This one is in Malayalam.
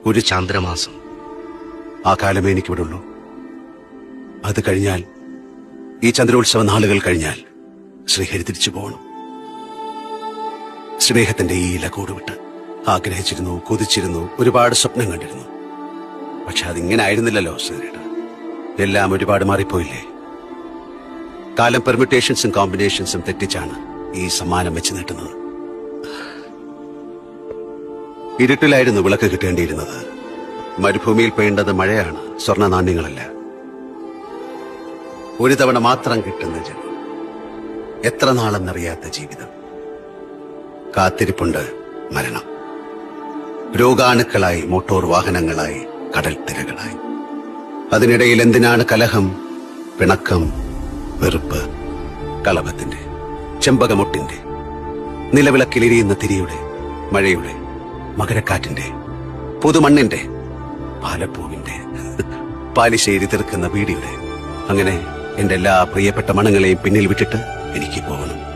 ഒരു ചാന്ദ്രമാസം. ആ കാലമേ എനിക്കിവിടെ ഉള്ളൂ. അത് കഴിഞ്ഞാൽ, ഈ ചന്ദ്രോത്സവ നാളുകൾ കഴിഞ്ഞാൽ ശ്രീഹരി തിരിച്ചു പോകണം. സ്നേഹത്തിന്റെ ഈ ഇല കൂടുവിട്ട് ആഗ്രഹിച്ചിരുന്നു, കൊതിച്ചിരുന്നു, ഒരുപാട് സ്വപ്നം കണ്ടിരുന്നു. പക്ഷെ അതിങ്ങനെ ആയിരുന്നില്ലല്ലോ ശ്രീഹരിയുടെ. എല്ലാം ഒരുപാട് മാറിപ്പോയില്ലേ. കാലം പെർമ്യൂട്ടേഷൻസും കോമ്പിനേഷൻസും തെറ്റിച്ചാണ് ഈ സമ്മാനം വെച്ച് നീട്ടുന്നത്. ഇരുട്ടിലായിരുന്നു വിളക്ക് കിട്ടേണ്ടിയിരുന്നത്. മരുഭൂമിയിൽ പെയ്യേണ്ടത് മഴയാണ്, സ്വർണ്ണ നാണ്യങ്ങളല്ല. ഒരു തവണ മാത്രം കിട്ടുന്ന ജന്മം, എത്ര നാളെന്നറിയാത്ത ജീവിതം. കാത്തിരിപ്പുണ്ട് മരണം. രോഗാണുക്കളായി, മോട്ടോർ വാഹനങ്ങളായി, കടൽ തിരകളായി. അതിനിടയിൽ എന്തിനാണ് കലഹം, പിണക്കം, വെറുപ്പ്? കളഭത്തിന്റെ, ചെമ്പകമൊട്ടിന്റെ, നിലവിളക്കിലെരിയുന്ന തിരിയുടെ, മഴയുടെ, മകരക്കാറ്റിന്റെ, പുതുമണ്ണിന്റെ, പാലപ്പൂവിന്റെ, പാലിശ്ശേരി തീർക്കുന്ന വീടിയുടെ. അങ്ങനെ എന്റെ എല്ലാ പ്രിയപ്പെട്ട മണങ്ങളെയും പിന്നിൽ വിട്ടിട്ട് എനിക്ക് പോകണം.